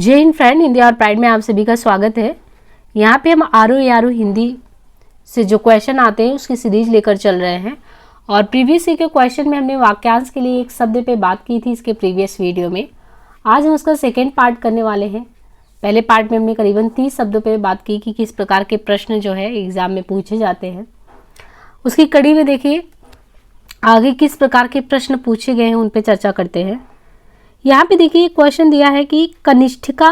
जय हिंद फ्रेंड, हिंदी और प्राइड में आप सभी का स्वागत है। यहाँ पे हम आरो यारो हिंदी से जो क्वेश्चन आते हैं उसकी सीरीज लेकर चल रहे हैं। और प्रीवियस के क्वेश्चन में हमने वाक्यांश के लिए एक शब्द पे बात की थी इसके प्रीवियस वीडियो में। आज हम उसका सेकेंड पार्ट करने वाले हैं। पहले पार्ट में हमने करीबन 30 शब्दों पे बात की कि किस प्रकार के प्रश्न जो है एग्जाम में पूछे जाते हैं। उसकी कड़ी में देखिए आगे किस प्रकार के प्रश्न पूछे गए हैं उन पर चर्चा करते हैं। यहाँ पे देखिए क्वेश्चन दिया है कि कनिष्ठिका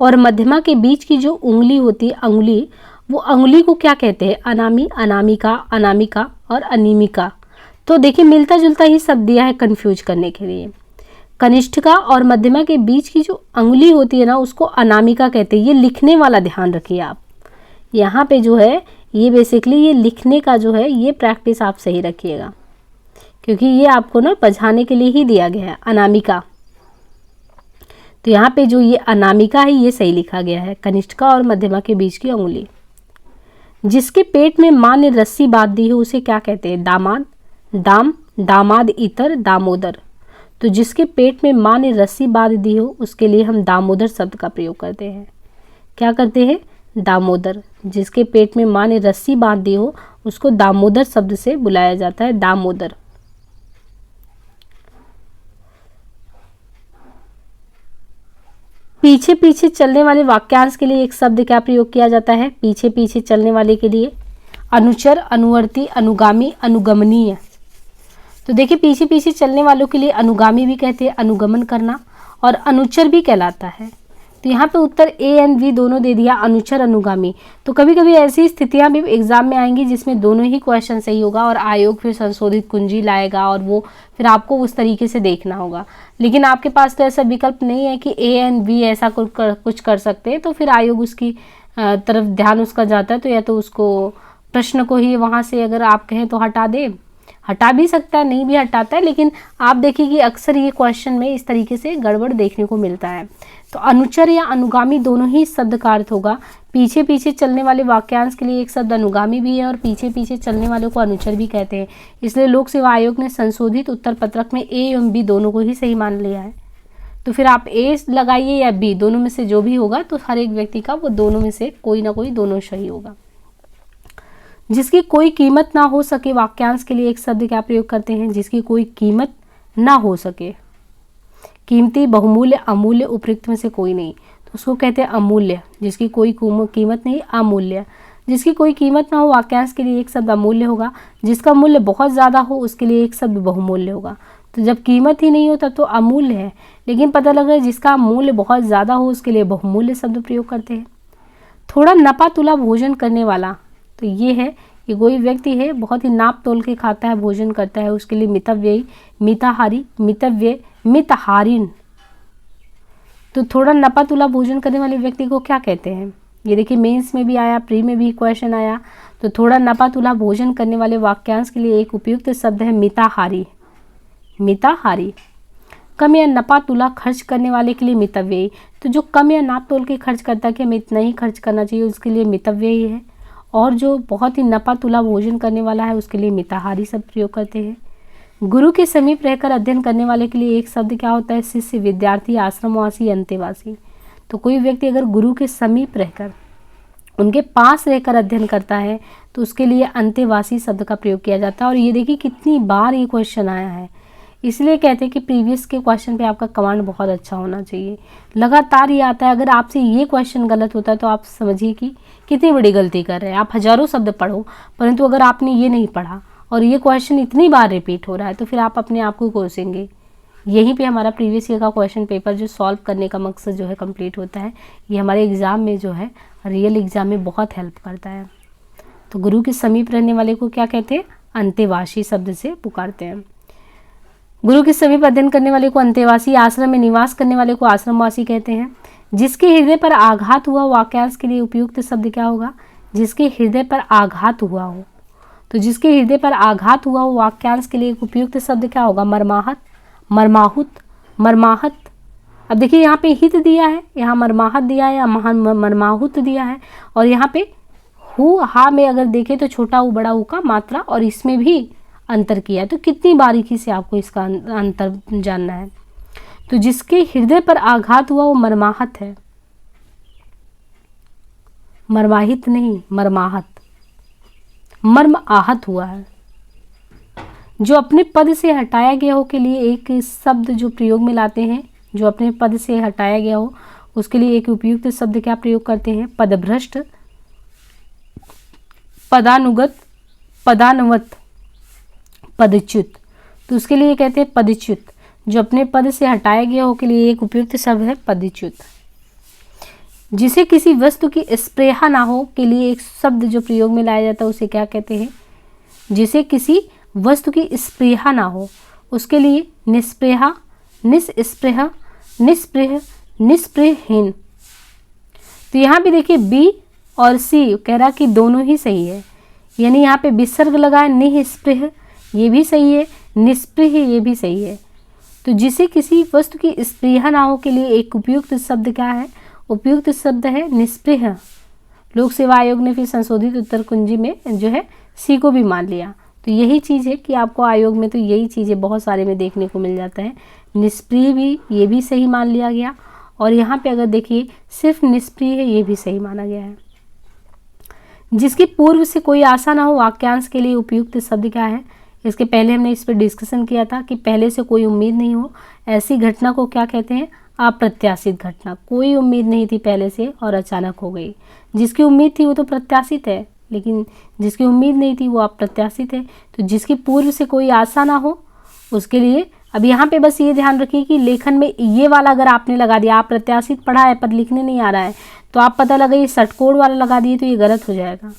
और मध्यमा के बीच की जो उंगली होती है अंगुली, वो अंगुली को क्या कहते हैं? अनामी, अनामिका, अनामिका और अनीमिका। तो देखिए मिलता जुलता ही शब्द दिया है कंफ्यूज करने के लिए। कनिष्ठिका और मध्यमा के बीच की जो अंगुली होती है ना उसको अनामिका कहते हैं। ये लिखने वाला ध्यान रखिए आप। यहाँ पे जो है ये बेसिकली ये लिखने का जो है ये प्रैक्टिस आप सही रखिएगा, क्योंकि ये आपको ना बझाने के लिए ही दिया गया है अनामिका। तो यहाँ पे जो ये अनामिका है ये सही लिखा गया है, कनिष्ठिका और मध्यमा के बीच की अंगुली। जिसके पेट में माँ ने रस्सी बांध दी हो उसे क्या कहते हैं? दामाद, दाम, दामाद, इतर, दामोदर। तो जिसके पेट में माँ ने रस्सी बांध दी हो उसके लिए हम दामोदर शब्द का प्रयोग करते हैं। क्या करते हैं? दामोदर। जिसके पेट में माँ ने रस्सी बांध दी हो उसको दामोदर शब्द से बुलाया जाता है, दामोदर। पीछे पीछे चलने वाले वाक्यांश के लिए एक शब्द क्या प्रयोग किया जाता है? पीछे पीछे चलने वाले के लिए अनुचर, अनुवर्ती, अनुगामी, अनुगमनीय। तो देखिए पीछे पीछे चलने वालों के लिए अनुगामी भी कहते हैं, अनुगमन करना, और अनुचर भी कहलाता है। तो यहाँ पे उत्तर ए एंड बी दोनों दे दिया, अनुचर, अनुगामी। तो कभी कभी ऐसी स्थितियां भी एग्जाम में आएंगी जिसमें दोनों ही क्वेश्चन सही होगा और आयोग फिर संशोधित कुंजी लाएगा और वो फिर आपको उस तरीके से देखना होगा। लेकिन आपके पास तो ऐसा विकल्प नहीं है कि ए एंड बी ऐसा कुछ कर सकते हैं, तो फिर आयोग उसकी तरफ ध्यान उसका जाता है। तो या तो उसको प्रश्न को ही वहाँ से अगर आप कहें तो हटा भी सकता है, नहीं भी हटाता है, लेकिन आप देखिए कि अक्सर ये क्वेश्चन में इस तरीके से गड़बड़ देखने को मिलता है। तो अनुचर या अनुगामी दोनों ही शब्द का अर्थ होगा। पीछे पीछे चलने वाले वाक्यांश के लिए एक शब्द अनुगामी भी है और पीछे पीछे चलने वालों को अनुचर भी कहते हैं। इसलिए लोक सेवा आयोग ने संशोधित उत्तर पत्रक में ए एवं बी दोनों को ही सही मान लिया है। तो फिर आप ए लगाइए या बी, दोनों में से जो भी होगा तो हर एक व्यक्ति का वो दोनों में से कोई ना कोई दोनों सही होगा। जिसकी कोई कीमत ना हो सके वाक्यांश के लिए एक शब्द क्या प्रयोग करते हैं? जिसकी कोई कीमत ना हो सके। कीमती, बहुमूल्य, अमूल्य, उपयुक्त में से कोई नहीं, तो उसको कहते हैं अमूल्य। जिसकी कोई कीमत नहीं, अमूल्य। जिसकी कोई कीमत ना हो वाक्यांश के लिए एक शब्द अमूल्य होगा। जिसका मूल्य बहुत ज़्यादा हो उसके लिए एक शब्द बहुमूल्य होगा। तो जब कीमत ही नहीं हो तब तो अमूल्य है, लेकिन पता लग रहा है जिसका मूल्य बहुत ज़्यादा हो उसके लिए बहुमूल्य शब्द प्रयोग करते हैं। थोड़ा नपा तुला भोजन करने वाला, तो ये है कि कोई व्यक्ति है बहुत ही नाप तोल के खाता है, भोजन करता है, उसके लिए मितव्ययी, मिताहारी, मितव्यय, मितहारिन। तो थोड़ा नपा तुला भोजन करने वाले व्यक्ति को क्या कहते हैं? ये देखिए मेंस में भी आया, प्री में भी क्वेश्चन आया। तो थोड़ा नपा तुला भोजन करने वाले वाक्यांश के लिए एक उपयुक्त शब्द है मिताहारी, मिताहारी। कम या नपा तुला खर्च करने वाले के लिए मितव्ययी। तो जो कम या नाप तोल के खर्च करता है कि हमें इतना ही खर्च करना चाहिए उसके लिए मितव्ययी है। और जो बहुत ही नपा तुला भोजन करने वाला है उसके लिए मिताहारी शब्द प्रयोग करते हैं। गुरु के समीप रहकर अध्ययन करने वाले के लिए एक शब्द क्या होता है? शिष्य, विद्यार्थी, आश्रमवासी, अंतेवासी। तो कोई व्यक्ति अगर गुरु के समीप रहकर उनके पास रहकर अध्ययन करता है तो उसके लिए अंतेवासी शब्द का प्रयोग किया जाता है। और ये देखिए कितनी बार ये क्वेश्चन आया है, इसलिए कहते हैं कि प्रीवियस के क्वेश्चन पे आपका कमांड बहुत अच्छा होना चाहिए। लगातार ये आता है। अगर आपसे ये क्वेश्चन गलत होता है तो आप समझिए कि कितनी बड़ी गलती कर रहे हैं। आप हजारों शब्द पढ़ो, परंतु अगर आपने ये नहीं पढ़ा और ये क्वेश्चन इतनी बार रिपीट हो रहा है तो फिर आप अपने आप को कोसेंगे। यहीं पे हमारा प्रीवियस ईयर का क्वेश्चन पेपर जो सॉल्व करने का मकसद जो है कंप्लीट होता है। ये हमारे एग्ज़ाम में जो है रियल एग्ज़ाम में बहुत हेल्प करता है। तो गुरु के समीप रहने वाले को क्या कहते हैं? अंतेवासी शब्द से पुकारते हैं। गुरु के समीप अध्ययन करने वाले को अंतेवासी, आश्रम में निवास करने वाले को आश्रमवासी कहते हैं। जिसके हृदय पर आघात हुआ वाक्यांश के लिए उपयुक्त शब्द क्या होगा? जिसके हृदय पर आघात हुआ हो। तो जिसके हृदय पर आघात हुआ हो वाक्यांश के लिए उपयुक्त शब्द क्या होगा? मर्माहत, मर्माहुत, मर्माहत। अब देखिए यहाँ पे हित दिया है, यहाँ मर्माहत दिया है या मर्माहुत दिया है, और यहाँ पे हु हा में अगर देखें तो छोटा ऊ बड़ा ऊ का मात्रा और इसमें भी अंतर किया है। तो कितनी बारीकी से आपको इसका अंतर जानना है। तो जिसके हृदय पर आघात हुआ वो मर्माहत है। मर्माहित नहीं, मर्माहत, मर्म आहत हुआ है। जो अपने पद से हटाया गया हो के लिए एक शब्द जो प्रयोग में लाते हैं, जो अपने पद से हटाया गया हो उसके लिए एक उपयुक्त शब्द क्या प्रयोग करते हैं? पदभ्रष्ट, पदानुगत, पदानवत, पदच्युत। तो उसके लिए कहते हैं पदच्युत। जो अपने पद से हटाया गया हो के लिए एक उपयुक्त शब्द है पदच्युत। जिसे किसी वस्तु की स्पृहा ना हो के लिए एक शब्द जो प्रयोग में लाया जाता है उसे क्या कहते हैं? जिसे किसी वस्तु की स्पृहा ना हो उसके लिए निस्पृहा, निस्पृह, निस्पृह, निस्पृहहीन। तो यहाँ पे देखिए बी और सी कह रहा कि दोनों ही सही है, यानी यहाँ पे विसर्ग लगा है, निस्पृह ये भी सही है, निस्पृह ये भी सही है। तो जिसे किसी वस्तु की स्पृहा ना हो के लिए एक उपयुक्त शब्द क्या है? उपयुक्त शब्द है निस्पृह। लोक सेवा आयोग ने फिर संशोधित उत्तर कुंजी में जो है सी को भी मान लिया। तो यही चीज़ है कि आपको आयोग में तो यही चीज़ें बहुत सारे में देखने को मिल जाता है। निष्प्रिय भी ये भी सही मान लिया गया, और यहाँ पे अगर देखिए सिर्फ निष्प्रिय है ये भी सही माना गया है। जिसकी पूर्व से कोई आशा ना हो वाक्यांश के लिए उपयुक्त शब्द क्या है? इसके पहले हमने इस पर डिस्कशन किया था कि पहले से कोई उम्मीद नहीं हो, ऐसी घटना को क्या कहते हैं? अप्रत्याशित घटना। कोई उम्मीद नहीं थी पहले से और अचानक हो गई। जिसकी उम्मीद थी वो तो प्रत्याशित है, लेकिन जिसकी उम्मीद नहीं थी वो अप्रत्याशित है। तो जिसकी पूर्व से कोई आशा ना हो उसके लिए, अब यहाँ पे बस ये ध्यान रखिए कि लेखन में ये वाला अगर आपने लगा दिया, आप प्रत्याशित पढ़ा है पर लिखने नहीं आ रहा है, तो आप पता लगा ये षटकोण वाला लगा दिए तो ये गलत हो जाएगा।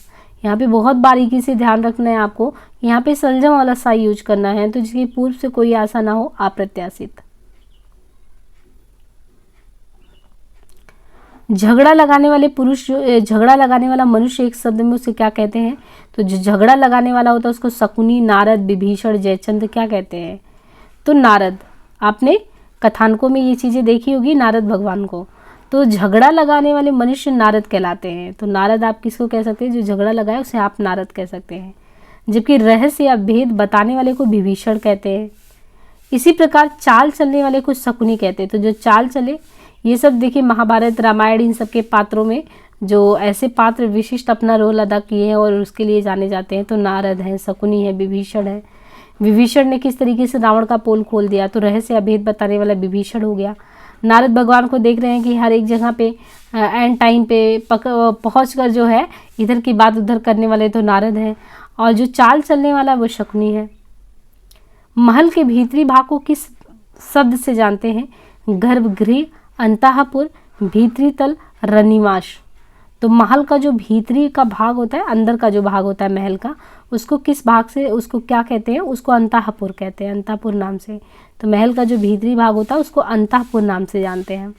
यहाँ पे बहुत बारीकी से ध्यान रखना है आपको, यहाँ पे संजम वाला सा यूज करना है। तो जिसकी पूर्व से कोई आशा ना हो अप्रत्याशित। झगड़ा लगाने वाले पुरुष, झगड़ा लगाने वाला मनुष्य एक शब्द में उसे क्या कहते हैं? तो जो झगड़ा लगाने वाला होता है उसको शकुनी, नारद, विभीषण, जयचंद्र क्या कहते हैं? तो नारद। आपने कथानकों में ये चीज़ें देखी होगी, नारद भगवान को। तो झगड़ा लगाने वाले मनुष्य नारद कहलाते हैं। तो नारद आप किसको कह सकते हैं? जो झगड़ा लगाए उसे आप नारद कह सकते हैं। जबकि रहस्य या भेद बताने वाले को विभीषण कहते हैं। इसी प्रकार चाल चलने वाले को शकुनी कहते हैं। तो जो चाल चले, ये सब देखिए महाभारत, रामायण, इन सब के पात्रों में जो ऐसे पात्र विशिष्ट अपना रोल अदा किए हैं और उसके लिए जाने जाते हैं, तो नारद है, शकुनी है, विभीषण है। विभीषण ने किस तरीके से रावण का पोल खोल दिया, तो रहस्य अभेद बताने वाला विभीषण हो गया। नारद भगवान को देख रहे हैं कि हर एक जगह पे एंड टाइम पे पहुँच कर जो है इधर की बात उधर करने वाले तो नारद हैं, और जो चाल चलने वाला वो शकुनी है। महल के भीतरी भाग को किस शब्द से जानते हैं? गर्भगृह, अंतःपुर, भीतरी तल, रनिवास। तो महल का जो भीतरी का भाग होता है, अंदर का जो भाग होता है महल का, उसको किस भाग से, उसको क्या कहते हैं? उसको अंतःपुर कहते हैं, अंतःपुर नाम से। तो महल का जो भीतरी भाग होता है उसको अंतःपुर नाम से जानते हैं।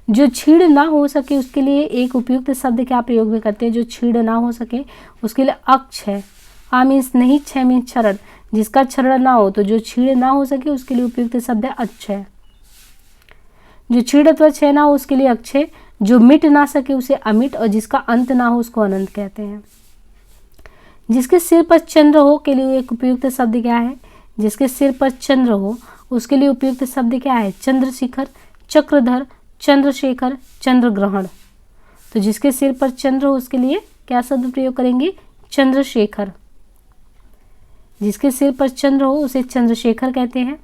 जो छीड़ ना हो सके उसके लिए एक उपयुक्त शब्द क्या प्रयोग में करते हैं? जो छीड़ ना हो सके उसके लिए अक्ष है। आ मीन्स नहीं, छ मीन्स क्षरण। जिसका क्षरण ना हो, तो जो छीड़ ना हो सके उसके लिए उपयुक्त शब्द है अक्षय। जो छीड़ अथवा क्षय ना हो उसके लिए अक्षय। जो मिट ना सके उसे अमिट, और जिसका अंत ना हो उसको अनंत कहते हैं। जिसके सिर पर चंद्र हो के लिए एक उपयुक्त शब्द क्या है? जिसके सिर पर चंद्र हो उसके लिए उपयुक्त शब्द क्या है? चंद्रशिखर, चक्रधर, चंद्रशेखर, चंद्रग्रहण। तो जिसके सिर पर चंद्र हो उसके लिए क्या शब्द प्रयोग करेंगे? चंद्रशेखर। जिसके सिर पर चंद्र हो उसे चंद्रशेखर कहते हैं।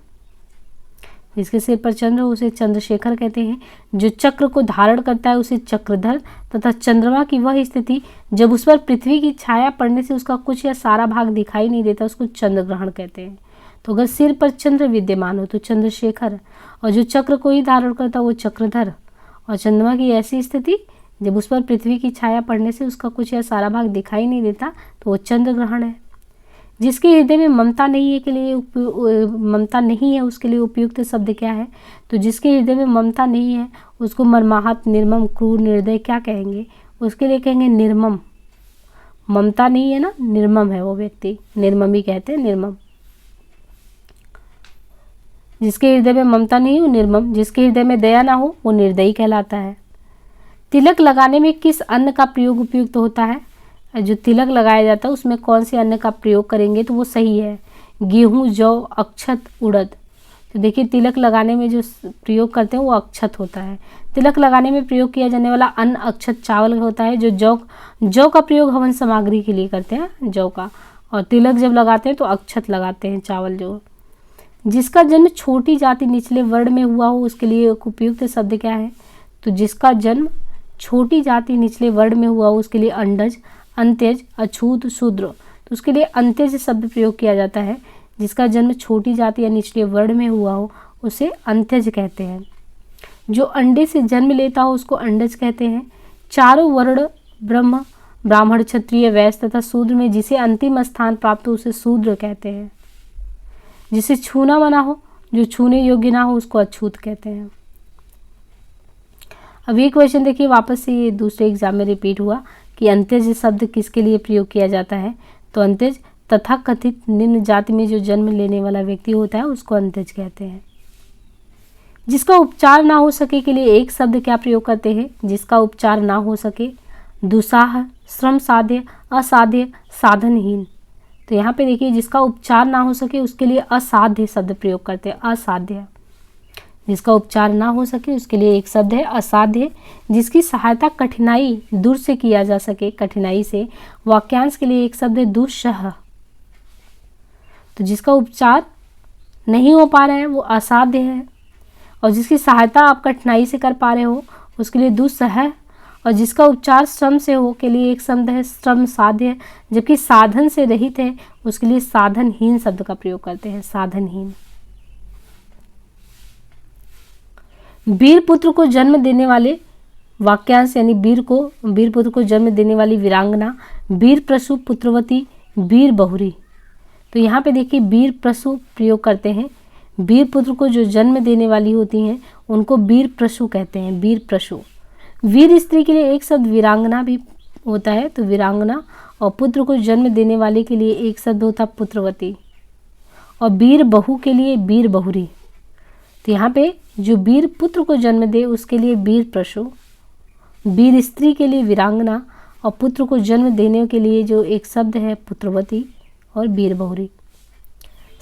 जिसके सिर पर चंद्र हो उसे चंद्रशेखर कहते हैं। जो चक्र को धारण करता है उसे चक्रधर, तथा चंद्रमा की वह स्थिति जब उस पर पृथ्वी की छाया पड़ने से उसका कुछ या सारा भाग दिखाई नहीं देता उसको चंद्रग्रहण कहते हैं। तो अगर सिर पर चंद्र विद्यमान हो तो चंद्रशेखर, और जो चक्र को ही धारण करता है वो चक्रधर, और चंद्रमा की ऐसी स्थिति जब उस पर पृथ्वी की छाया पड़ने से उसका कुछ या सारा भाग दिखाई नहीं देता तो वो चंद्रग्रहण है। जिसके हृदय में ममता नहीं है के लिए ममता नहीं है उसके लिए उपयुक्त शब्द क्या है? तो जिसके हृदय में ममता नहीं है उसको मर्माहत, निर्मम, क्रूर, निर्दय क्या कहेंगे? उसके लिए कहेंगे निर्मम। ममता नहीं है ना, निर्मम है वो व्यक्ति, निर्मम ही कहते हैं, निर्मम। जिसके हृदय में ममता नहीं हो निर्मम, जिसके हृदय में दया ना हो वो निर्दयी कहलाता है। तिलक लगाने में किस अन्न का प्रयोग उपयुक्त होता है? जो तिलक लगाया जाता है उसमें कौन से अन्न का प्रयोग करेंगे तो वो सही है? गेहूं, जौ, अक्षत, उड़द। तो देखिए तिलक लगाने में जो प्रयोग करते हैं वो अक्षत होता है। तिलक लगाने में प्रयोग किया जाने वाला अन्न अक्षत चावल होता है। जो जौ का प्रयोग हवन सामग्री के लिए करते हैं, जौ का। और तिलक जब लगाते हैं तो अक्षत लगाते हैं, चावल जो। जिसका जन्म छोटी जाति निचले वर्ण में हुआ हो उसके लिए एक उपयुक्त शब्द क्या है? तो जिसका जन्म छोटी जाति निचले वर्ण में हुआ हो उसके लिए अंडज, अंत्यज, अछूत, शूद्र। तो उसके लिए अंत्यज शब्द प्रयोग किया जाता है। जिसका जन्म छोटी जाति या निचले वर्ण में हुआ हो उसे अंत्यज कहते हैं। जो अंडे से जन्म लेता हो उसको अंडज कहते हैं। चारों वर्ण ब्रह्म, ब्राह्मण, क्षत्रिय, वैश्य तथा शूद्र में जिसे अंतिम स्थान प्राप्त हो उसे शूद्र कहते हैं। जिसे छूना मना हो, जो छूने योग्य ना हो उसको अछूत कहते हैं। अब ये क्वेश्चन देखिए वापस से ये दूसरे एग्जाम में रिपीट हुआ कि अंत्यज शब्द किसके लिए प्रयोग किया जाता है? तो अंत्यज तथाकथित निम्न जाति में जो जन्म लेने वाला व्यक्ति होता है उसको अंत्यज कहते हैं। जिसका उपचार ना हो सके के लिए एक शब्द क्या प्रयोग करते हैं? जिसका उपचार ना हो सके, दुस्साह, श्रम साध्य, असाध्य, साधनहीन। तो यहाँ पे देखिए जिसका उपचार ना हो सके उसके लिए असाध्य शब्द प्रयोग करते हैं, असाध्य। जिसका उपचार ना हो सके उसके लिए एक शब्द है असाध्य। जिसकी सहायता कठिनाई दूर से किया जा सके, कठिनाई से, वाक्यांश के लिए एक शब्द है दुस्सह। तो जिसका उपचार नहीं हो पा रहा है वो असाध्य है, और जिसकी सहायता आप कठिनाई से कर पा रहे हो उसके लिए दुस्सह। और जिसका उपचार श्रम से हो के लिए एक शब्द है श्रम साध्य। जबकि साधन से रहित है उसके लिए साधनहीन शब्द का प्रयोग करते हैं, साधनहीन। वीर पुत्र को जन्म देने वाले वाक्यांश यानी वीर पुत्र को जन्म देने वाली वीरांगना, वीर प्रसु, पुत्रवती, वीर बहुरी। तो यहाँ पे देखिए वीर प्रसु प्रयोग करते हैं। वीर पुत्र को जो जन्म देने वाली होती हैं उनको वीर प्रसु कहते हैं, वीर प्रसु। वीर स्त्री के लिए एक शब्द वीरांगना भी होता है, तो वीरांगना। और पुत्र को जन्म देने वाले के लिए एक शब्द होता है पुत्रवती। और वीर बहू के लिए वीर बहुरी। तो यहाँ पे जो वीर पुत्र को जन्म दे उसके लिए वीर प्रसु, वीर स्त्री के लिए वीरांगना, और पुत्र को जन्म देने के लिए जो एक शब्द है पुत्रवती और वीर बहुरी।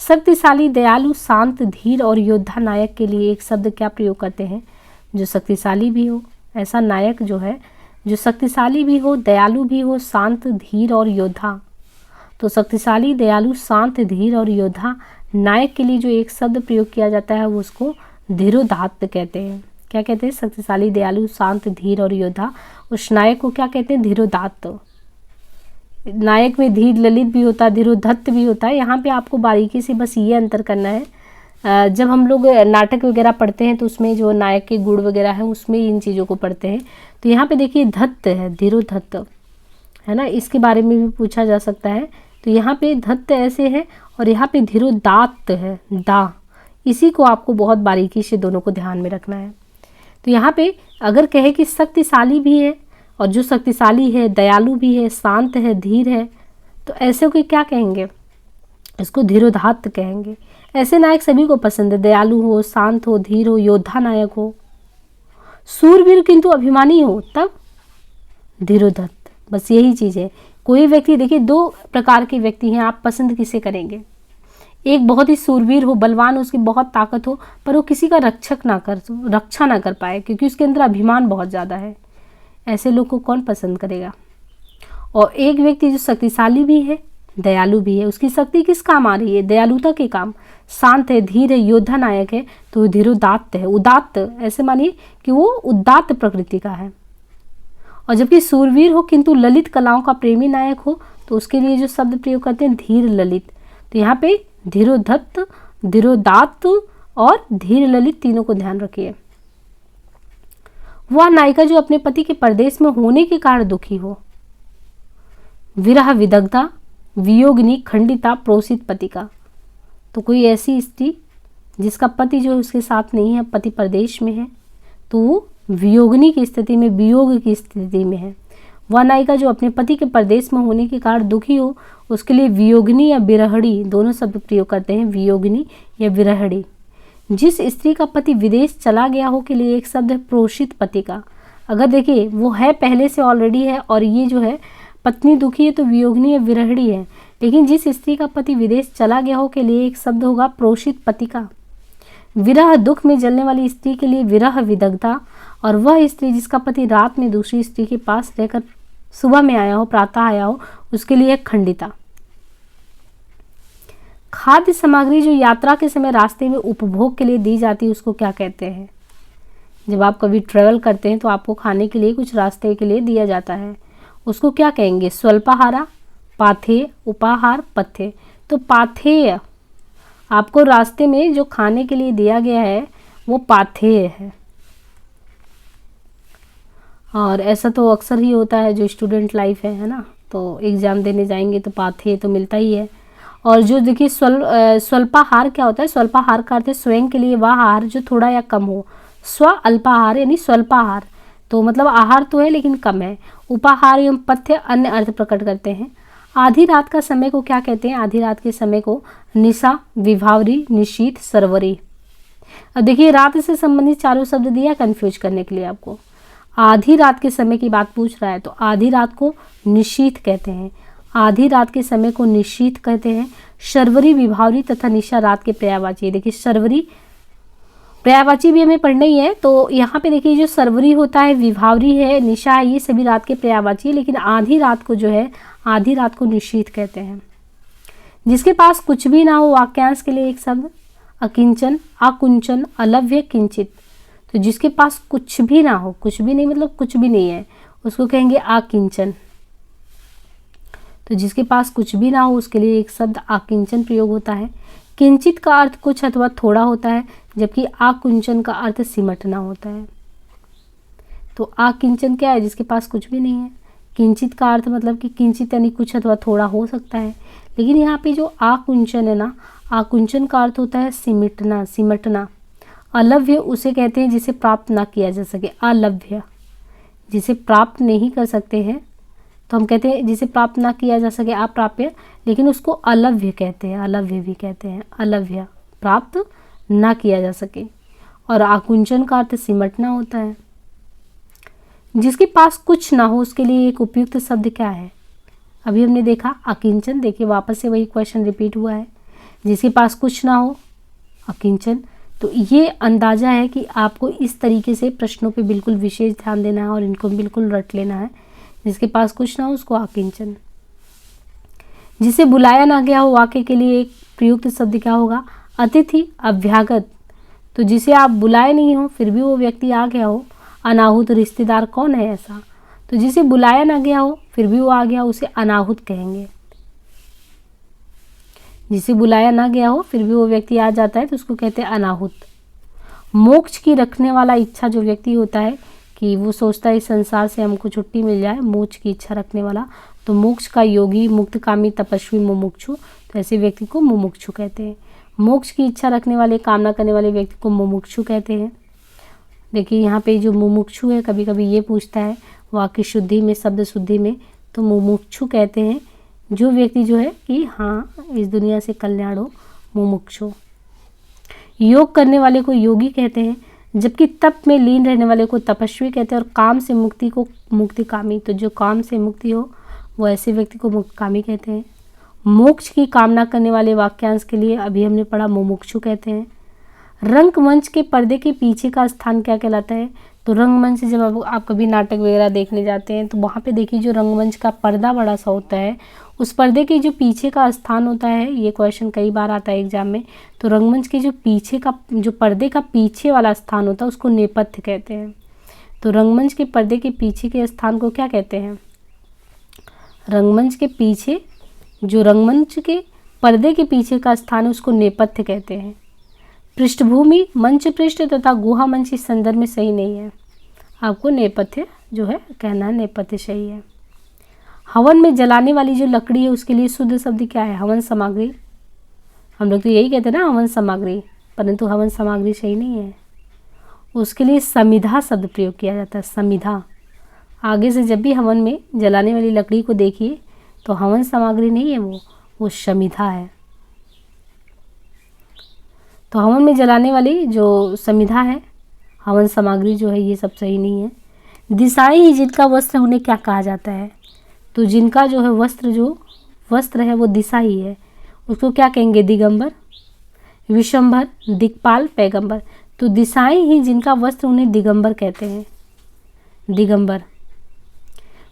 शक्तिशाली, दयालु, शांत, धीर और योद्धा नायक के लिए एक शब्द क्या प्रयोग करते हैं? जो शक्तिशाली भी हो, ऐसा नायक जो है जो शक्तिशाली भी हो, दयालु भी हो, शांत, धीर और योद्धा। तो शक्तिशाली, दयालु, शांत, धीर और योद्धा नायक के लिए जो एक शब्द प्रयोग किया जाता है वो उसको धीरोदात्त कहते हैं। क्या कहते हैं? शक्तिशाली, दयालु, शांत, धीर और योद्धा। उस नायक को क्या कहते हैं? धीरोदात्त। नायक में धीर ललित भी होता है, धीरोधत्त भी होता है। यहाँ पे आपको बारीकी से बस ये अंतर करना है। जब हम लोग नाटक वगैरह पढ़ते हैं तो उसमें जो नायक के गुण वगैरह है उसमें इन चीज़ों को पढ़ते हैं। तो यहाँ पे देखिए धत्त है, धीरोधत्त है ना, इसके बारे में भी पूछा जा सकता है। तो यहाँ पे धत्त ऐसे है और यहाँ पे धीरोदात्त है, दा। इसी को आपको बहुत बारीकी से दोनों को ध्यान में रखना है। तो यहाँ पे अगर कहे कि शक्तिशाली भी है और जो शक्तिशाली है दयालु भी है, शांत है, धीर है, तो ऐसे को क्या कहेंगे? इसको धीरोदात्त कहेंगे। ऐसे नायक सभी को पसंद है, दयालु हो, शांत हो, धीर हो, योद्धा नायक हो। सूरवीर किंतु अभिमानी हो तब धीरोधत्त। बस यही चीज़ है। कोई व्यक्ति देखिए दो प्रकार के व्यक्ति हैं, आप पसंद किसे करेंगे? एक बहुत ही सूरवीर हो, बलवान, उसकी बहुत ताकत हो, पर वो किसी का रक्षा ना कर पाए क्योंकि उसके अंदर अभिमान बहुत ज़्यादा है। ऐसे लोग को कौन पसंद करेगा? और एक व्यक्ति जो शक्तिशाली भी है, दयालु भी है, उसकी शक्ति किस काम आ रही है? दयालुता के काम। शांत है, धीर है, योद्धा नायक है, तो धीरोदात्त है। उदात्त ऐसे मानिए कि वो उदात्त प्रकृति का है। और जबकि सूरवीर हो किंतु ललित कलाओं का प्रेमी नायक हो तो उसके लिए जो शब्द प्रयोग करते हैं धीर ललित। तो यहाँ पे धीरोधत्त, धीरोदात्त और धीर ललित तीनों को ध्यान रखिए। वह नायिका जो अपने पति के परदेश में होने के कारण दुखी हो, विरह विदग्धा, वियोगिनी, खंडिता, प्रोसित पतिका। तो कोई ऐसी स्त्री जिसका पति जो है उसके साथ नहीं है, पति परदेश में है, तो वो वियोगिनी की स्थिति में, वियोग की स्थिति में है। वह नायिका जो अपने पति के परदेश में होने के कारण दुखी हो उसके लिए वियोगिनी या विरहड़ी दोनों शब्द प्रयोग करते हैं, वियोगिनी या विरहड़ी। जिस स्त्री का पति विदेश चला गया हो के लिए एक शब्द है प्रोषित पतिका। अगर देखिए वो है पहले से ऑलरेडी है और ये जो है पत्नी दुखी है तो वियोगिनी या विरहड़ी है, लेकिन जिस स्त्री का पति विदेश चला गया हो के लिए एक शब्द होगा प्रोषित पतिका। विरह दुख में जलने वाली स्त्री के लिए विरह विदग्धा, और वह स्त्री जिसका पति रात में दूसरी स्त्री के पास रहकर सुबह में आया हो, प्रातः आया हो, उसके लिए खंडिता। खाद्य सामग्री जो यात्रा के समय रास्ते में उपभोग के लिए दी जाती है उसको क्या कहते हैं? जब आप कभी ट्रेवल करते हैं तो आपको खाने के लिए कुछ रास्ते के लिए दिया जाता है, उसको क्या कहेंगे? स्वल्पाहारा, पाथेय, उपाहार, पथ्य। तो पाथेय आपको रास्ते में जो खाने के लिए दिया गया है वो पाथेय है। और ऐसा तो अक्सर ही होता है जो स्टूडेंट लाइफ है ना, तो एग्ज़ाम देने जाएंगे तो पाथेय तो मिलता ही है। और जो देखिए स्वल्पाहार क्या होता है? स्वल्पाहार का अर्थ है स्वयं के लिए वह आहार जो थोड़ा या कम हो। स्व अल्पाहार यानी स्वल्पाहार, तो मतलब आहार तो है लेकिन कम है। उपाहार एवं पथ्य अन्य अर्थ प्रकट करते हैं। आधी रात का समय को क्या कहते हैं? आधी रात के समय को निशा, विभावरी, निशीथ, सरवरी। अब देखिए रात से संबंधित चारों शब्द दिया कंफ्यूज करने के लिए आपको। आधी रात के समय की बात पूछ रहा है तो आधी रात को निशीथ कहते हैं। आधी रात के समय को निशीथ कहते हैं। शर्वरी, विभावरी तथा निशा रात के पर्यायवाची। देखिए शर्वरी पर्यायवाची भी हमें पढ़ना ही है, तो यहाँ पे देखिए जो सर्वरी होता है, विभावरी है, निशा है, ये सभी रात के पर्यायवाची है। लेकिन आधी रात को जो है, आधी रात को निशीथ कहते हैं। जिसके पास कुछ भी ना हो, वाक्यांश के लिए एक शब्द अकिंचन, आकुंचन, अलव्य, किंचित। तो जिसके पास कुछ भी ना हो, कुछ भी नहीं मतलब कुछ भी नहीं है, उसको कहेंगे आकिंचन। तो जिसके पास कुछ भी ना हो उसके लिए एक शब्द आकिंचन प्रयोग होता है। किंचित का अर्थ कुछ अथवा थोड़ा होता है, जबकि आकुंचन का अर्थ सिमटना होता है। तो आकिंचन क्या है? जिसके पास कुछ भी नहीं है। किंचित का अर्थ मतलब कि किंचित यानी कुछ अथवा थोड़ा हो सकता है। लेकिन यहाँ पे जो आकुंचन है ना, आकुंचन का अर्थ होता है सिमटना, सिमटना। अलव्य उसे कहते हैं जिसे प्राप्त ना किया जा सके। अलव्य जिसे प्राप्त नहीं कर सकते हैं तो हम कहते हैं जिसे प्राप्त ना किया जा सके, अप्राप्य, लेकिन उसको अलव्य कहते हैं। अलव्य भी कहते हैं, अलव्य प्राप्त ना किया जा सके। और आकुंचन का अर्थ सिमटना होता है। जिसके पास कुछ ना हो उसके लिए एक उपयुक्त शब्द क्या है? अभी हमने देखा अकिंचन, देखिए वापस से वही क्वेश्चन रिपीट हुआ है। जिसके पास कुछ ना हो अकिंचन। तो ये अंदाजा है कि आपको इस तरीके से प्रश्नों पे बिल्कुल विशेष ध्यान देना है और इनको बिल्कुल रट लेना है। जिसके पास कुछ ना हो उसको आकिंचन। जिसे बुलाया ना गया हो वाक्य के लिए एक प्रयुक्त शब्द क्या होगा? अतिथि, अभ्यागत। तो जिसे आप बुलाए नहीं हो फिर भी वो व्यक्ति आ गया हो। अनाहुत रिश्तेदार कौन है ऐसा? तो जिसे बुलाया ना गया हो फिर भी वो आ गया, उसे अनाहुत कहेंगे। जिसे बुलाया ना गया हो फिर भी वो व्यक्ति आ जाता है तो उसको कहते हैं अनाहुत। मोक्ष की रखने वाला इच्छा जो व्यक्ति होता है कि वो सोचता है इस संसार से हमको छुट्टी मिल जाए, मोक्ष की इच्छा रखने वाला, तो मोक्ष का योगी, मुक्तकामी, तपस्वी, मुमुक्षु, तो ऐसे व्यक्ति को मुमुक्षु कहते हैं। मोक्ष की इच्छा रखने वाले, कामना करने वाले व्यक्ति को मुमुक्षु कहते हैं। देखिए यहाँ पे जो मुमुक्षु है कभी कभी ये पूछता है वाक्य शुद्धि में, शब्द शुद्धि में, तो मुमुक्षु कहते हैं जो व्यक्ति जो है कि हाँ इस दुनिया से कल्याण हो, मुमुक्षु। योग करने वाले को योगी कहते हैं, जबकि तप में लीन रहने वाले को तपस्वी कहते हैं। और काम से मुक्ति को मुक्तिकामी, तो जो काम से मुक्ति हो वो ऐसे व्यक्ति को मुक्तिकामी कहते हैं। मोक्ष की कामना करने वाले वाक्यांश के लिए अभी हमने पढ़ा मुमुक्षु कहते हैं। रंगमंच के पर्दे के पीछे का स्थान क्या कहलाता है? तो रंगमंच जब आप कभी नाटक वगैरह देखने जाते हैं तो वहाँ पे देखिए जो रंगमंच का पर्दा बड़ा सा होता है, उस पर्दे के जो पीछे का स्थान होता है, ये क्वेश्चन कई बार आता है एग्जाम में, तो रंगमंच के जो पीछे का, जो पर्दे का पीछे वाला स्थान होता है उसको नेपथ्य कहते हैं। तो रंगमंच के पर्दे के पीछे के स्थान को क्या कहते हैं? रंगमंच के पीछे, जो रंगमंच के पर्दे के पीछे का स्थान है उसको नेपथ्य कहते हैं। पृष्ठभूमि, मंच पृष्ठ तथा गुहा मंच इस संदर्भ में सही नहीं है, आपको नेपथ्य जो है कहना है, नेपथ्य सही है। हवन में जलाने वाली जो लकड़ी है उसके लिए शुद्ध शब्द क्या है? हवन सामग्री। हम लोग तो यही कहते हैं ना हवन सामग्री, परंतु हवन सामग्री सही नहीं है, उसके लिए समिधा शब्द प्रयोग किया जाता है। समिधा, आगे से जब भी हवन में जलाने वाली लकड़ी को देखिए तो हवन सामग्री नहीं है, वो समिधा है। तो हवन में जलाने वाली जो समिधा है, हवन सामग्री जो है, ये सब सही नहीं है। दिशाएं ही जिनका वस्त्र उन्हें क्या कहा जाता है? तो जिनका जो है वस्त्र है वो दिशा ही है, उसको क्या कहेंगे? दिगंबर। विशंभर, दिक्पाल, पैगंबर। तो दिशाएं ही जिनका वस्त्र उन्हें दिगंबर कहते हैं, दिगंबर।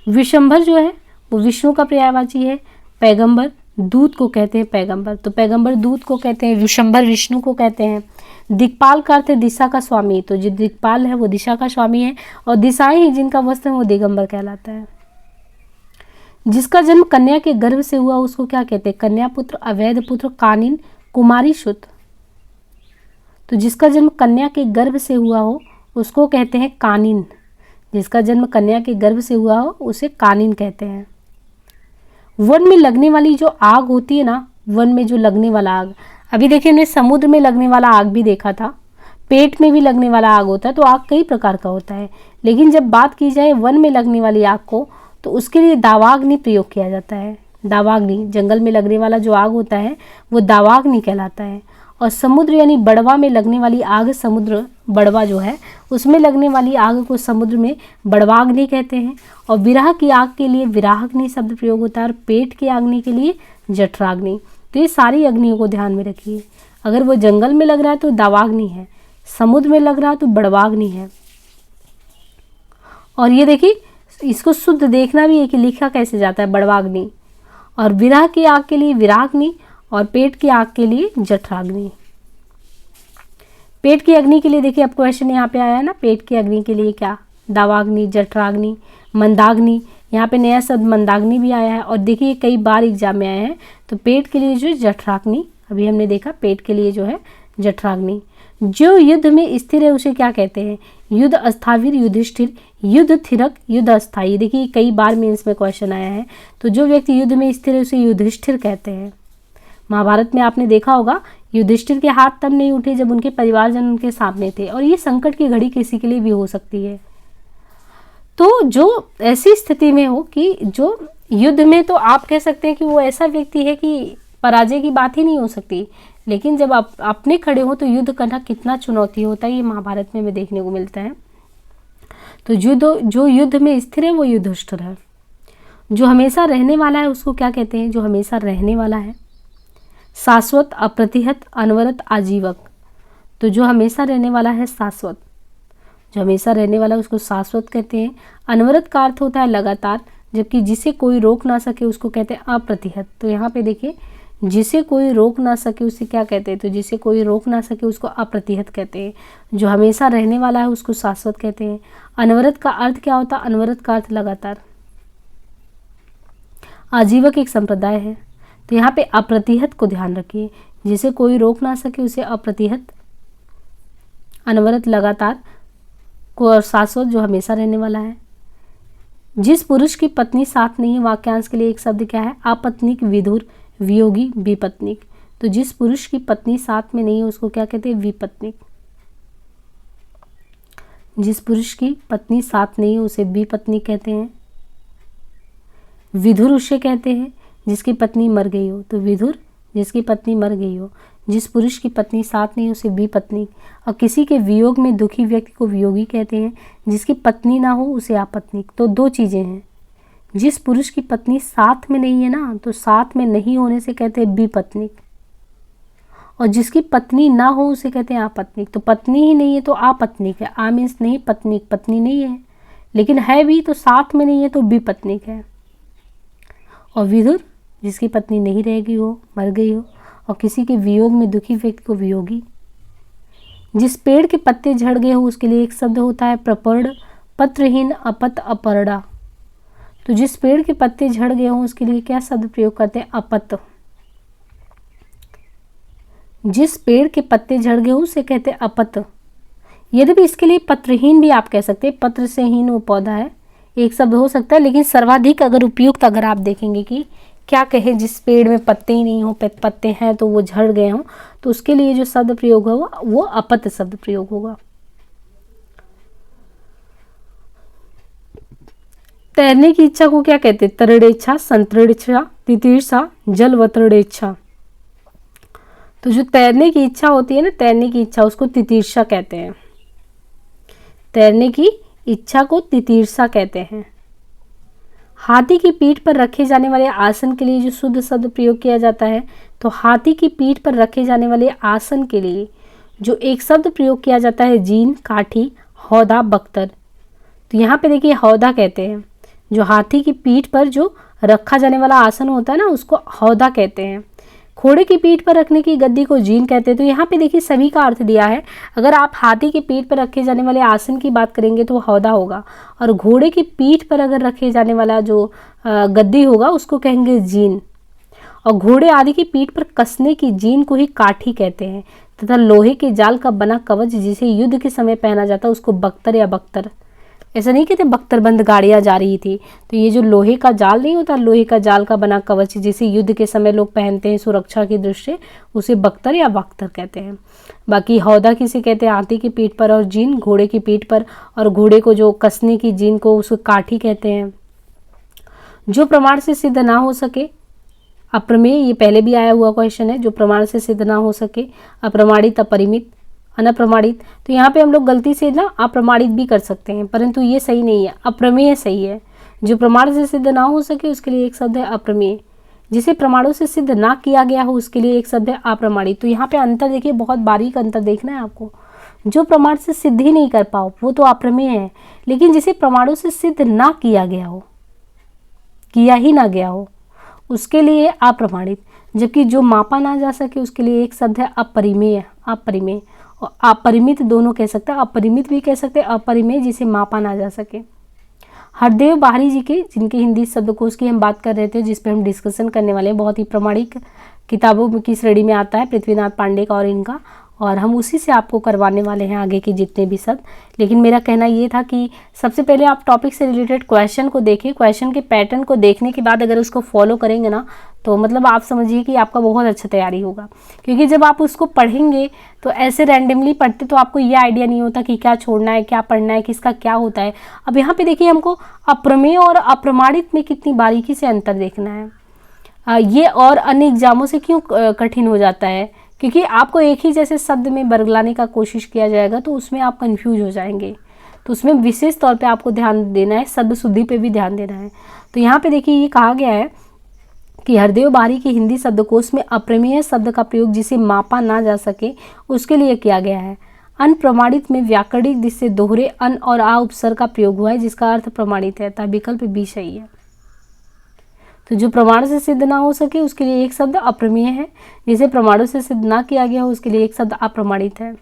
विशंभर जो है वो विष्णु का पर्यायवाची है, पैगंबर दूत को कहते हैं पैगंबर, तो पैगंबर दूत को कहते हैं, विशंभर विष्णु को कहते हैं। दिक्पाल का अर्थ है दिशा का स्वामी, तो जो दिक्पाल है वो दिशा का स्वामी है, और दिशाएं ही जिनका वस्त्र है वो दिगंबर कहलाता है। जिसका जन्म कन्या के गर्भ से हुआ उसको क्या कहते हैं, कन्या पुत्र, अवैध पुत्र, कानिन, कुमारी शुद्ध। तो जिसका जन्म कन्या के गर्भ से हुआ हो उसको कहते हैं कानिन, जिसका जन्म कन्या के गर्भ से हुआ हो उसे कानिन कहते हैं। वन में लगने वाली जो आग होती है ना, वन में जो लगने वाला आग, अभी देखिए हमने समुद्र में लगने वाला आग भी देखा था, पेट में भी लगने वाला आग होता है, तो आग कई प्रकार का होता है। लेकिन जब बात की जाए वन में लगने वाली आग को, तो उसके लिए दावाग्नि प्रयोग किया जाता है। दावाग्नि, जंगल में लगने वाला जो आग होता है वो दावाग्नि कहलाता है। और समुद्र यानी बड़वा में लगने वाली आग, समुद्र बड़वा जो है उसमें लगने वाली आग को समुद्र में बड़वाग्नि कहते हैं। और विरह की आग के लिए विराहाग्नि शब्द प्रयोग होता है, और पेट की अग्नि के लिए जठराग्नि। तो ये सारी अग्नियों को ध्यान में रखिए। अगर वो जंगल में लग रहा है तो दावाग्नि है, समुद्र में लग रहा है तो बड़वाग्नि है। और ये देखिए इसको शुद्ध देखना भी है कि लिखा कैसे जाता है, बड़वाग्नि। और विरह की आग के लिए विराग्नि, और पेट की आग के लिए जठराग्नि। पेट की अग्नि के लिए देखिए अब क्वेश्चन यहाँ पे आया है ना, पेट की अग्नि के लिए क्या, दावाग्नि, जठराग्नि, मंदाग्नि। यहाँ पे नया शब्द मंदाग्नि भी आया है, और देखिए कई बार एग्जाम में आया है। तो पेट के लिए जो जठराग्नि, अभी हमने देखा पेट के लिए जो है जठराग्नि। जो युद्ध में स्थिर है उसे क्या कहते हैं, युद्ध अस्थावीर, युधिष्ठिर, युद्ध थिरक, युद्ध अस्थायी। देखिए कई बार मेंस में क्वेश्चन आया है। तो जो व्यक्ति युद्ध में स्थिर है उसे युधिष्ठिर कहते हैं। महाभारत में आपने देखा होगा युधिष्ठिर के हाथ तब नहीं उठे जब उनके परिवारजन उनके सामने थे, और ये संकट की घड़ी किसी के लिए भी हो सकती है। तो जो ऐसी स्थिति में हो कि जो युद्ध में, तो आप कह सकते हैं कि वो ऐसा व्यक्ति है कि पराजय की बात ही नहीं हो सकती, लेकिन जब आप अपने खड़े हो तो युद्ध करना कितना चुनौती होता है, ये महाभारत में हमें देखने को मिलता है। तो जो युद्ध में स्थिर है वो युधिष्ठिर है। जो हमेशा रहने वाला है उसको क्या कहते हैं, जो हमेशा रहने वाला है, शाश्वत, अप्रतिहत, अनवरत, आजीवक। तो जो हमेशा रहने वाला है शाश्वत, जो हमेशा रहने वाला है उसको शाश्वत कहते हैं। अनवरत का अर्थ होता है लगातार, जबकि जिसे कोई रोक ना सके उसको कहते हैं अप्रतिहत। तो यहाँ पे देखिए जिसे कोई रोक ना सके उसे क्या कहते हैं, तो जिसे कोई रोक ना सके उसको अप्रतिहत कहते हैं। जो हमेशा रहने वाला है उसको शाश्वत कहते हैं। अनवरत का अर्थ क्या होता है, अनवरत का अर्थ लगातार। आजीवक एक संप्रदाय है। तो यहाँ पे अप्रतिहत को ध्यान रखिए, जिसे कोई रोक ना सके उसे अप्रतिहत, अनवरत लगातार को, और शाश्वत जो हमेशा रहने वाला है। जिस पुरुष की पत्नी साथ नहीं है, वाक्यांश के लिए एक शब्द क्या है, आपत्निक, विधुर, वियोगी, विपत्निक। तो जिस पुरुष की पत्नी साथ में नहीं है उसको क्या कहते हैं, विपत्निक। जिस पुरुष की पत्नी साथ नहीं है उसे विपत्निक कहते हैं। विधुर उसे कहते हैं जिसकी पत्नी मर गई हो, तो विधुर जिसकी पत्नी मर गई हो। जिस पुरुष की पत्नी साथ नहीं उसे विपत्निक। और किसी के वियोग में दुखी व्यक्ति को वियोगी कहते हैं। जिसकी पत्नी ना हो उसे आपत्निक। तो दो चीज़ें हैं, जिस पुरुष की पत्नी साथ में नहीं है ना, तो साथ में नहीं होने से कहते हैं विपत्निक, और जिसकी पत्नी ना हो उसे कहते हैं आपत्निक। तो पत्नी ही नहीं है तो आपत्निक है। आ मीन्स नहीं पत्निक, पत्नी नहीं है लेकिन है भी, तो साथ में नहीं है तो विपत्निक है। और विधुर जिसकी पत्नी नहीं रह गई हो, मर गई हो, और किसी के वियोग में दुखी व्यक्ति को वियोगी। जिस पेड़ के पत्ते झड़ गए हो उसके लिए एक शब्द होता है प्रपर्ड, पत्रहीन, अपत, अपरड़ा। तो जिस पेड़ के पत्ते झड़ गए हों उसके लिए क्या शब्द प्रयोग करते हैं, अपत। जिस पेड़ के पत्ते झड़ गए हों उसे कहते हैं अपत। यद्यपि इसके लिए पत्रहीन भी आप कह सकते हैं, पत्र से हीन वो पौधा है, एक शब्द हो सकता है, लेकिन सर्वाधिक अगर उपयुक्त अगर आप देखेंगे कि क्या कहे, जिस पेड़ में पत्ते ही नहीं हो, पत्ते हैं तो वो झड़ गए हों, तो उसके लिए जो शब्द प्रयोग होगा वो अपत शब्द प्रयोग होगा। तैरने की इच्छा को क्या कहते हैं, तरणेच्छा, संतरणेच्छा, तितीर्षा, जलवतरणेच्छा। तो जो तैरने की इच्छा होती है ना, तैरने की इच्छा, उसको तितीर्षा कहते हैं। तैरने की इच्छा को तितीर्षा कहते हैं। हाथी की पीठ पर रखे जाने वाले आसन के लिए जो शुद्ध शब्द प्रयोग किया जाता है, तो हाथी की पीठ पर रखे जाने वाले आसन के लिए जो एक शब्द प्रयोग किया जाता है, जीन, काठी, हौदा, बख्तर। तो यहाँ पे देखिए हौदा कहते हैं, जो हाथी की पीठ पर जो रखा जाने वाला आसन होता है ना, उसको हौदा कहते हैं। घोड़े की पीठ पर रखने की गद्दी को जीन कहते हैं। तो यहाँ पे देखिए सभी का अर्थ दिया है। अगर आप हाथी की पीठ पर रखे जाने वाले आसन की बात करेंगे तो हौदा होगा, और घोड़े की पीठ पर अगर रखे जाने वाला जो गद्दी होगा उसको कहेंगे जीन, और घोड़े आदि की पीठ पर कसने की जीन को ही काठी कहते हैं, तथा लोहे के जाल का बना कवच जिसे युद्ध के समय पहना जाता है उसको बख्तर या बख्तर। ऐसा नहीं कहते बख्तरबंद गाड़ियाँ जा रही थी, तो ये जो लोहे का जाल नहीं होता, लोहे का जाल का बना कवच जिसे युद्ध के समय लोग पहनते हैं सुरक्षा की दृष्टि से, उसे बख्तर या बख्तर कहते हैं। बाकी हौदा किसे कहते हैं, हाथी की पीठ पर, और जीन घोड़े की पीठ पर, और घोड़े को जो कसने की जीन को उसको काठी कहते हैं। जो प्रमाण से सिद्ध ना हो सके, अप्रमेय, ये पहले भी आया हुआ क्वेश्चन है, जो प्रमाण से सिद्ध ना हो सके, अप्रमाणित, अपरिमित, अनप्रमाणित। तो यहाँ पे हम लोग गलती से ना अप्रमाणित भी कर सकते हैं, परंतु ये सही नहीं है, अप्रमेय सही है। जो प्रमाण से सिद्ध ना हो सके उसके लिए एक शब्द है अप्रमेय, जिसे प्रमाणों से सिद्ध ना किया गया हो उसके लिए एक शब्द है अप्रमाणित। तो यहाँ पे अंतर देखिए, बहुत बारीक अंतर देखना है आपको। जो प्रमाण से सिद्ध ही नहीं कर पाओ वो तो अप्रमेय है, लेकिन जिसे प्रमाणों से सिद्ध ना किया गया हो, किया ही ना गया हो, उसके लिए अप्रमाणित। जबकि जो मापा ना जा सके उसके लिए एक शब्द है अपरिमेय, अपरिमेय, और अपरिमित दोनों कह सकते हैं, अपरिमित भी कह सकते हैं, अपरिमेय जिसे मापा ना जा सके। हरदेव बाहरी जी के, जिनके हिंदी शब्दकोश की हम बात कर रहे थे, जिस पर हम डिस्कशन करने वाले हैं, बहुत ही प्रामाणिक किताबों की श्रेणी में आता है पृथ्वीनाथ पांडे का और इनका, और हम उसी से आपको करवाने वाले हैं आगे के जितने भी शब्द। लेकिन मेरा कहना ये था कि सबसे पहले आप टॉपिक से रिलेटेड क्वेश्चन को देखिए, क्वेश्चन के पैटर्न को देखने के बाद अगर उसको फॉलो करेंगे ना, तो मतलब आप समझिए कि आपका बहुत अच्छा तैयारी होगा। क्योंकि जब आप उसको पढ़ेंगे तो ऐसे रैंडमली पढ़ते तो आपको ये आइडिया नहीं होता कि क्या छोड़ना है, क्या पढ़ना है, किसका क्या होता है। अब यहाँ पे देखिए हमको अप्रमेय और अप्रमाणित में कितनी बारीकी से अंतर देखना है। ये और अन्य एग्जामों से क्यों कठिन हो जाता है, क्योंकि आपको एक ही जैसे शब्द में बरगलाने का कोशिश किया जाएगा तो उसमें आप कंफ्यूज हो जाएंगे। तो उसमें विशेष तौर पे आपको ध्यान देना है, शब्द शुद्धि पे भी ध्यान देना है। तो यहाँ पे देखिए ये कहा गया है कि हरदेव बाहरी के हिंदी शब्दकोश में अप्रमेय शब्द का प्रयोग जिसे मापा ना जा सके उसके लिए किया गया है। अनप्रमाणित में व्याकरणिक दृष्टि से दोहरे अन और आ उपसर्ग का प्रयोग हुआ है जिसका अर्थ प्रमाणित है, तब विकल्प बी सही है। तो जो प्रमाण से सिद्ध ना हो सके उसके लिए एक शब्द अप्रमेय है, जिसे प्रमाणों से सिद्ध ना किया गया हो उसके लिए एक शब्द अप्रमाणित है।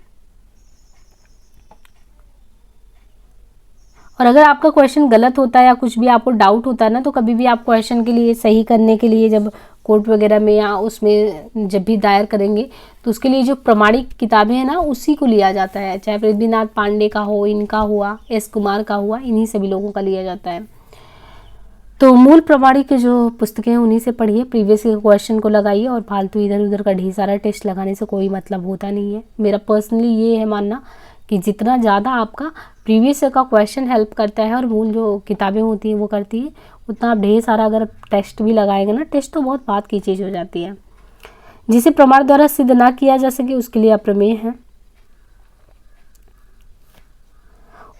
और अगर आपका क्वेश्चन गलत होता है या कुछ भी आपको डाउट होता है ना, तो कभी भी आप क्वेश्चन के लिए सही करने के लिए जब कोर्ट वगैरह में या उसमें जब भी दायर करेंगे तो उसके लिए जो प्रमाणिक किताबें हैं ना उसी को लिया जाता है, चाहे पृथ्वीनाथ पांडे का हो, इनका हुआ, एस कुमार का हुआ, इन्हीं सभी लोगों का लिया जाता है। तो मूल प्रमाणिक जो पुस्तकें हैं उन्हीं से पढ़िए, प्रीवियस के क्वेश्चन को लगाइए, और फालतू इधर उधर का ढेर सारा टेस्ट लगाने से कोई मतलब होता नहीं है। मेरा पर्सनली ये है मानना कि जितना ज़्यादा आपका प्रीवियस का क्वेश्चन हेल्प करता है और मूल जो किताबें होती हैं वो करती है, उतना आप ढेर सारा अगर टेस्ट भी लगाएंगे ना, टेस्ट तो बहुत बात की चीज़ हो जाती है। जिसे प्रमाण द्वारा सिद्ध ना किया जा सके उसके लिए अप्रमेय है।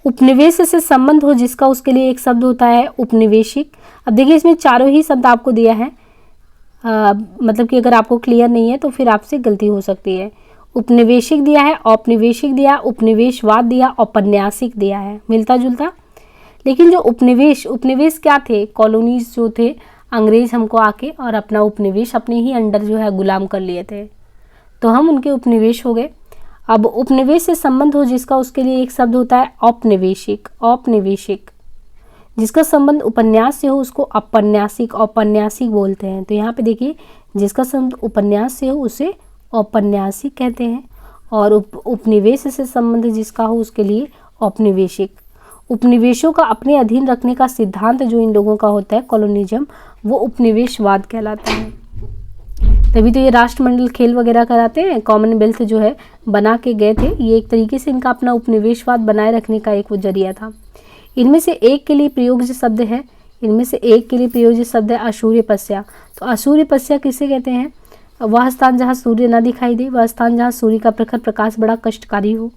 उपनिवेश से संबंध हो जिसका उसके लिए एक शब्द होता है उपनिवेशिक। अब देखिए इसमें चारों ही शब्द आपको दिया है, मतलब कि अगर आपको क्लियर नहीं है तो फिर आपसे गलती हो सकती है। उपनिवेशिक दिया है, औपनिवेशिक दिया, उपनिवेशवाद दिया, औपन्यासिक दिया है, मिलता जुलता। लेकिन जो उपनिवेश क्या थे, कॉलोनीज जो थे, अंग्रेज हमको आके और अपना उपनिवेश अपने ही अंडर जो है गुलाम कर लिए थे, तो हम उनके उपनिवेश हो गए। अब उपनिवेश से संबंध हो जिसका उसके लिए एक शब्द होता है औपनिवेशिक। औपनिवेशिक जिसका संबंध उपन्यास से हो उसको औपन्यासिक, औपन्यासिक बोलते हैं। तो यहाँ पे देखिए जिसका संबंध उपन्यास से हो उसे औपन्यासिक कहते हैं, और उपनिवेश से संबंध जिसका हो उसके लिए औपनिवेशिक। उपनिवेशों का अपने अधीन रखने का सिद्धांत जो इन लोगों का होता है कॉलोनिज्म, वो उपनिवेशवाद कहलाता है। तभी तो ये राष्ट्रमंडल खेल वगैरह कराते हैं, कॉमनवेल्थ जो है बना के गए थे, ये एक तरीके से इनका अपना उपनिवेशवाद बनाए रखने का एक वो जरिया था। इनमें से एक के लिए प्रयोज्य शब्द है, इनमें से एक के लिए प्रयोज्य शब्द है असूर्यपस्या। तो असूर्यपस्या किसे कहते हैं? वह स्थान जहाँ सूर्य न दिखाई दे, वह स्थान जहाँ सूर्य का प्रखर प्रकाश बड़ा कष्टकारी हो,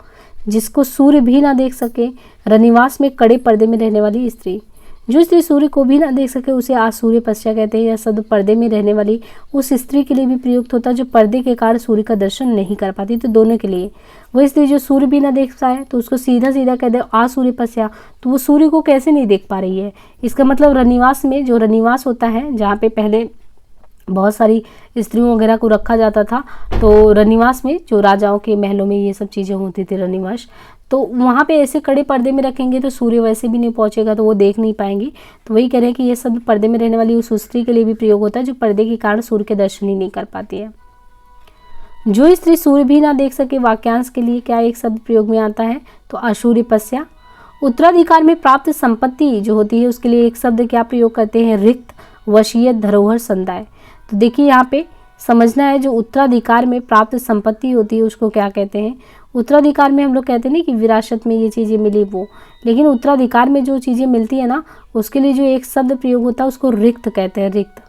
जिसको सूर्य भी ना देख सके, रनिवास में कड़े पर्दे में रहने वाली स्त्री, जो स्त्री सूर्य को भी ना देख सके उसे आसूर्य पश्या कहते हैं। यह शब्द पर्दे में रहने वाली उस स्त्री के लिए भी प्रयुक्त होता है जो पर्दे के कारण सूर्य का दर्शन नहीं कर पाती। तो दोनों के लिए, वही स्त्री जो सूर्य भी ना देख पाए तो उसको सीधा सीधा कह दे आसूर्य पश्या, तो वो सूर्य को कैसे नहीं देख पा रही है। इसका मतलब रनिवास में, जो रनिवास होता है जहाँ पे पहले बहुत सारी स्त्रियों वगैरह को रखा जाता था, तो रनिवास में जो राजाओं के महलों में ये सब चीज़ें होती थी रनिवास, तो वहाँ पे ऐसे कड़े पर्दे में रखेंगे तो सूर्य वैसे भी नहीं पहुँचेगा, तो वो देख नहीं पाएंगी। तो वही कह रहे हैं कि ये शब्द पर्दे में रहने वाली उस स्त्री के लिए भी प्रयोग होता है जो पर्दे के कारण सूर्य के दर्शन ही नहीं कर पाती है। जो स्त्री सूर्य भी ना देख सके वाक्यांश के लिए क्या एक शब्द प्रयोग में आता है, तो आसूर्य पश्या। उत्तराधिकार में प्राप्त संपत्ति जो होती है उसके लिए एक शब्द क्या प्रयोग करते हैं, रिक्त, वशीयत, धरोहर, संदाय। तो देखिए यहाँ पे समझना है, जो उत्तराधिकार में प्राप्त संपत्ति होती है उसको क्या कहते हैं। उत्तराधिकार में हम लोग कहते हैं ना कि विरासत में ये चीज़ें मिली वो, लेकिन उत्तराधिकार में जो चीज़ें मिलती है ना उसके लिए जो एक शब्द प्रयोग होता है उसको रिक्त कहते हैं, रिक्त,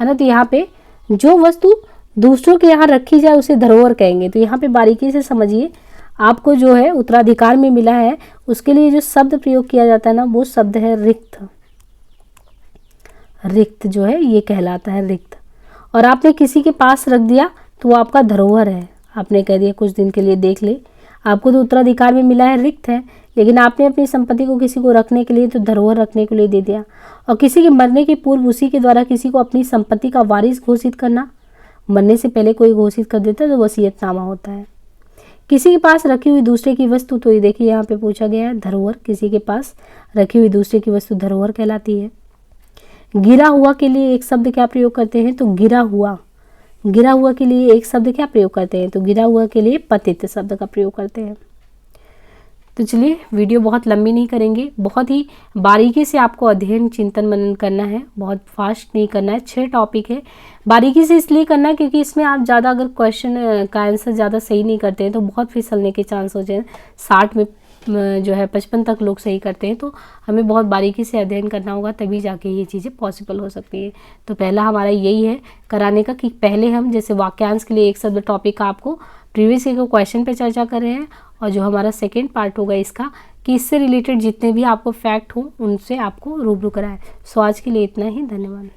है ना। तो यहाँ पे जो वस्तु दूसरों के यहाँ रखी जाए उसे धरोहर कहेंगे। तो यहाँ पे बारीकी से समझिए, आपको जो है उत्तराधिकार में मिला है उसके लिए जो शब्द प्रयोग किया जाता है ना वो शब्द है रिक्त। रिक्त जो है ये कहलाता है रिक्त। और आपने किसी के पास रख दिया तो वो आपका धरोहर है, आपने कह दिया कुछ दिन के लिए देख ले, आपको तो उत्तराधिकार में मिला है, रिक्त है, लेकिन आपने अपनी संपत्ति को किसी को रखने के लिए तो धरोहर रखने के लिए दे दिया। और किसी के मरने के पूर्व उसी के द्वारा किसी को अपनी संपत्ति का वारिस घोषित करना, मरने से पहले कोई घोषित कर देता है तो वसीयतनामा होता है। किसी के पास रखी हुई दूसरे की वस्तु, तो ये देखिए यहाँ पे पूछा गया है धरोहर, किसी के पास रखी हुई दूसरे की वस्तु धरोहर कहलाती है। गिरा हुआ के लिए एक शब्द क्या प्रयोग करते हैं, तो गिरा हुआ। गिरा हुआ के लिए एक शब्द क्या प्रयोग करते हैं, तो गिरा हुआ के लिए पतित शब्द का प्रयोग करते हैं। तो चलिए वीडियो बहुत लंबी नहीं करेंगे, बहुत ही बारीकी से आपको अध्ययन चिंतन मनन करना है, बहुत फास्ट नहीं करना है। 6 टॉपिक है, बारीकी से इसलिए करना है क्योंकि इसमें आप ज़्यादा अगर क्वेश्चन का आंसर ज़्यादा सही नहीं करते हैं तो बहुत फिसलने के चांस हो जाए। 60 में जो है 55 तक लोग सही करते हैं, तो हमें बहुत बारीकी से अध्ययन करना होगा तभी जाके ये चीज़ें पॉसिबल हो सकती है। तो पहला हमारा यही है कराने का कि पहले हम जैसे वाक्यांश के लिए एक शब्द टॉपिक आपको प्रीवियस ईयर के क्वेश्चन पे चर्चा कर रहे हैं, और जो हमारा सेकेंड पार्ट होगा इसका कि इससे रिलेटेड जितने भी आपको फैक्ट हो उनसे आपको रूबरू कराएं। सो आज के लिए इतना ही, धन्यवाद।